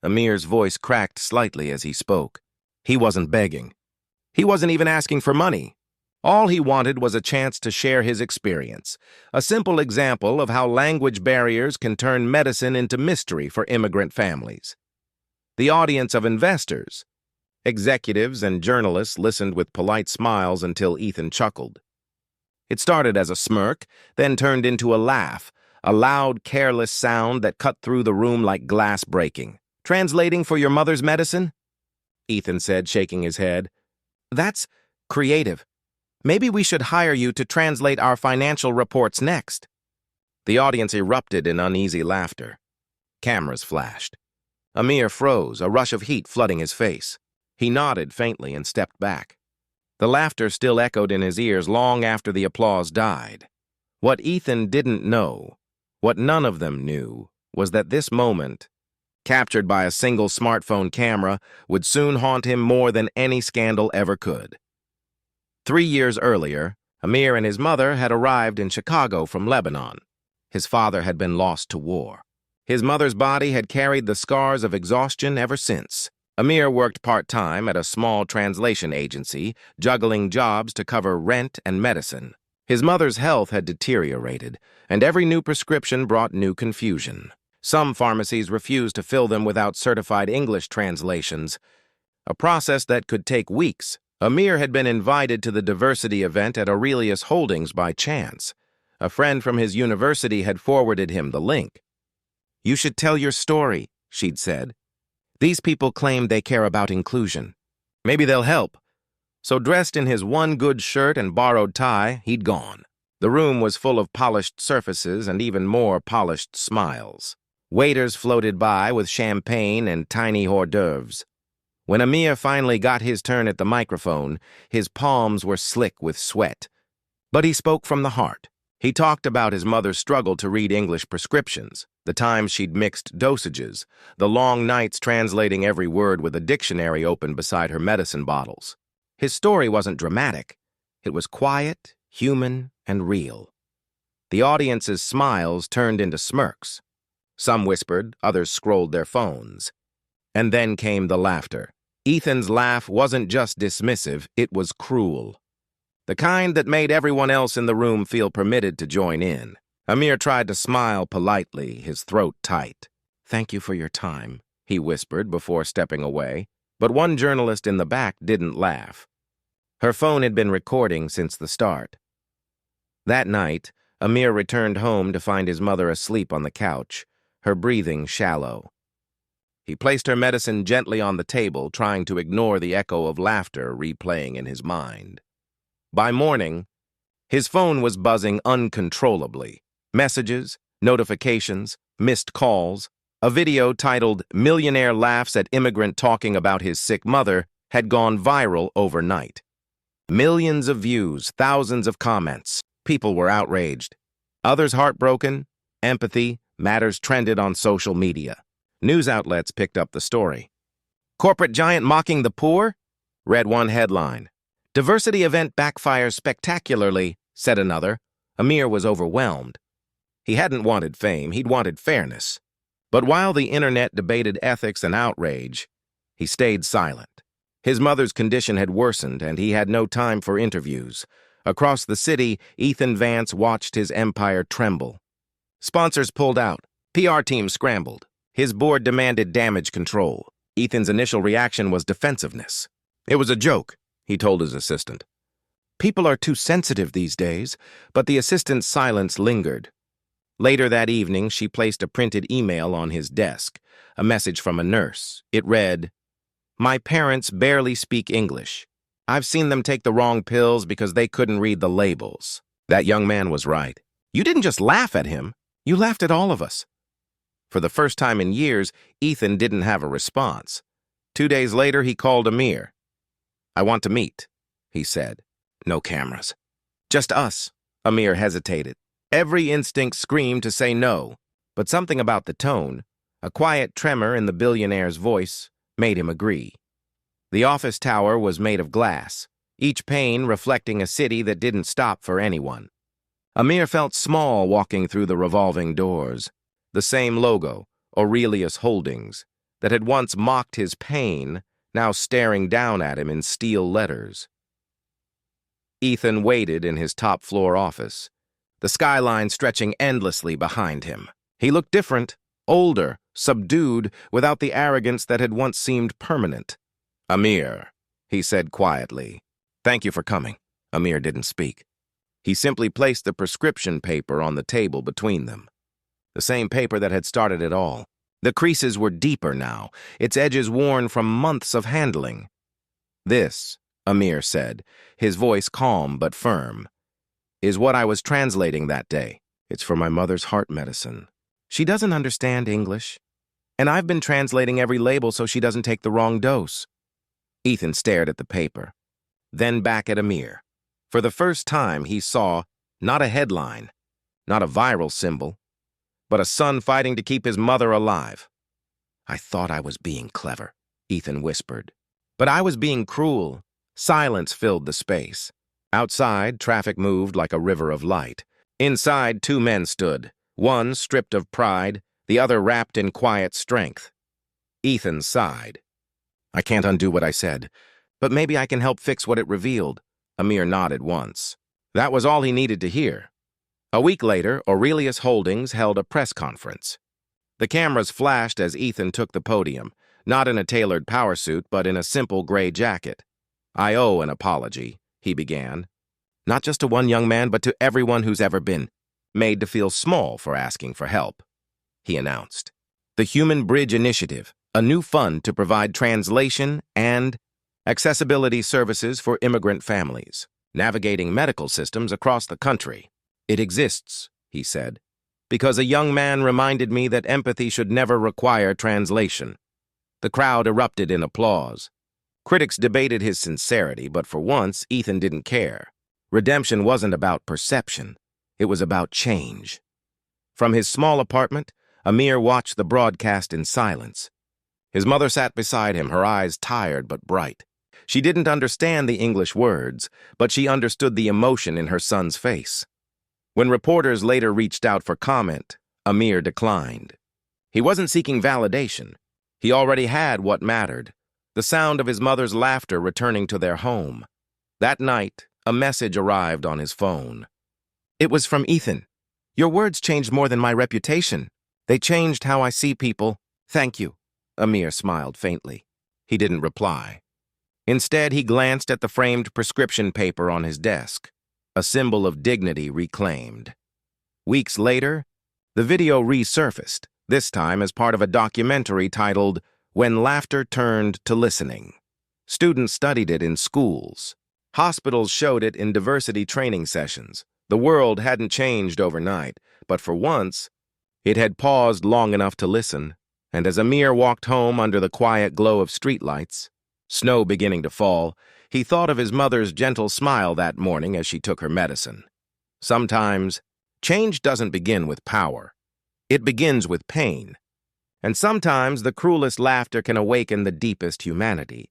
Amir's voice cracked slightly as he spoke. He wasn't begging. He wasn't even asking for money. All he wanted was a chance to share his experience, a simple example of how language barriers can turn medicine into mystery for immigrant families. The audience of investors, executives, and journalists listened with polite smiles until Ethan chuckled. It started as a smirk, then turned into a laugh, a loud, careless sound that cut through the room like glass breaking. "Translating for your mother's medicine?" Ethan said, shaking his head. "That's creative. Maybe we should hire you to translate our financial reports next." The audience erupted in uneasy laughter. Cameras flashed. Amir froze, a rush of heat flooding his face. He nodded faintly and stepped back. The laughter still echoed in his ears long after the applause died. What Ethan didn't know, what none of them knew, was that this moment, captured by a single smartphone camera, would soon haunt him more than any scandal ever could. 3 years earlier, Amir and his mother had arrived in Chicago from Lebanon. His father had been lost to war. His mother's body had carried the scars of exhaustion ever since. Amir worked part-time at a small translation agency, juggling jobs to cover rent and medicine. His mother's health had deteriorated, and every new prescription brought new confusion. Some pharmacies refused to fill them without certified English translations, a process that could take weeks. Amir had been invited to the diversity event at Aurelius Holdings by chance. A friend from his university had forwarded him the link. "You should tell your story," she'd said. "These people claim they care about inclusion. Maybe they'll help." So dressed in his one good shirt and borrowed tie, he'd gone. The room was full of polished surfaces and even more polished smiles. Waiters floated by with champagne and tiny hors d'oeuvres. When Amir finally got his turn at the microphone, his palms were slick with sweat. But he spoke from the heart. He talked about his mother's struggle to read English prescriptions, the times she'd mixed dosages, the long nights translating every word with a dictionary open beside her medicine bottles. His story wasn't dramatic. It was quiet, human, and real. The audience's smiles turned into smirks. Some whispered, others scrolled their phones. And then came the laughter. Ethan's laugh wasn't just dismissive, it was cruel. The kind that made everyone else in the room feel permitted to join in. Amir tried to smile politely, his throat tight. "Thank you for your time," he whispered before stepping away. But one journalist in the back didn't laugh. Her phone had been recording since the start. That night, Amir returned home to find his mother asleep on the couch, her breathing shallow. He placed her medicine gently on the table, trying to ignore the echo of laughter replaying in his mind. By morning, his phone was buzzing uncontrollably. Messages, notifications, missed calls. A video titled "Millionaire Laughs at Immigrant Talking About His Sick Mother" had gone viral overnight. Millions of views, thousands of comments. People were outraged. Others heartbroken. Empathy, matters trended on social media. News outlets picked up the story. "Corporate giant mocking the poor?" read one headline. "Diversity event backfires spectacularly," said another. Amir was overwhelmed. He hadn't wanted fame, he'd wanted fairness. But while the internet debated ethics and outrage, he stayed silent. His mother's condition had worsened, and he had no time for interviews. Across the city, Ethan Vance watched his empire tremble. Sponsors pulled out. PR teams scrambled. His board demanded damage control. Ethan's initial reaction was defensiveness. "It was a joke," he told his assistant. People are too sensitive these days, but the assistant's silence lingered. Later that evening, she placed a printed email on his desk, a message from a nurse. It read, "My parents barely speak English. I've seen them take the wrong pills because they couldn't read the labels." That young man was right. You didn't just laugh at him, you laughed at all of us. For the first time in years, Ethan didn't have a response. 2 days later, he called Amir. "I want to meet," he said. "No cameras." "Just us." Amir hesitated. Every instinct screamed to say no, but something about the tone, a quiet tremor in the billionaire's voice, made him agree. The office tower was made of glass, each pane reflecting a city that didn't stop for anyone. Amir felt small walking through the revolving doors. The same logo, Aurelius Holdings, that had once mocked his pain, now staring down at him in steel letters. Ethan waited in his top-floor office, the skyline stretching endlessly behind him. He looked different, older, subdued, without the arrogance that had once seemed permanent. "Amir," he said quietly. "Thank you for coming." Amir didn't speak. He simply placed the prescription paper on the table between them. The same paper that had started it all. The creases were deeper now, its edges worn from months of handling. "This," Amir said, his voice calm but firm, "is what I was translating that day. It's for my mother's heart medicine. She doesn't understand English, and I've been translating every label so she doesn't take the wrong dose." Ethan stared at the paper, then back at Amir. For the first time, he saw not a headline, not a viral symbol, but a son fighting to keep his mother alive. "I thought I was being clever," Ethan whispered. "But I was being cruel." Silence filled the space. Outside, traffic moved like a river of light. Inside, two men stood, one stripped of pride, the other wrapped in quiet strength. Ethan sighed. "I can't undo what I said, but maybe I can help fix what it revealed." Amir nodded once. That was all he needed to hear. A week later, Aurelius Holdings held a press conference. The cameras flashed as Ethan took the podium, not in a tailored power suit, but in a simple gray jacket. "I owe an apology," he began. "Not just to one young man, but to everyone who's ever been made to feel small for asking for help," he announced. "The Human Bridge Initiative, a new fund to provide translation and accessibility services for immigrant families, navigating medical systems across the country. It exists," he said, "because a young man reminded me that empathy should never require translation." The crowd erupted in applause. Critics debated his sincerity, but for once, Ethan didn't care. Redemption wasn't about perception. It was about change. From his small apartment, Amir watched the broadcast in silence. His mother sat beside him, her eyes tired but bright. She didn't understand the English words, but she understood the emotion in her son's face. When reporters later reached out for comment, Amir declined. He wasn't seeking validation. He already had what mattered, the sound of his mother's laughter returning to their home. That night, a message arrived on his phone. It was from Ethan. "Your words changed more than my reputation. They changed how I see people. Thank you." Amir smiled faintly. He didn't reply. Instead, he glanced at the framed prescription paper on his desk, a symbol of dignity reclaimed. Weeks later, the video resurfaced, this time as part of a documentary titled "When Laughter Turned to Listening." Students studied it in schools. Hospitals showed it in diversity training sessions. The world hadn't changed overnight, but for once, it had paused long enough to listen. And as Amir walked home under the quiet glow of streetlights, snow beginning to fall, he thought of his mother's gentle smile that morning as she took her medicine. Sometimes, change doesn't begin with power. It begins with pain. And sometimes the cruelest laughter can awaken the deepest humanity.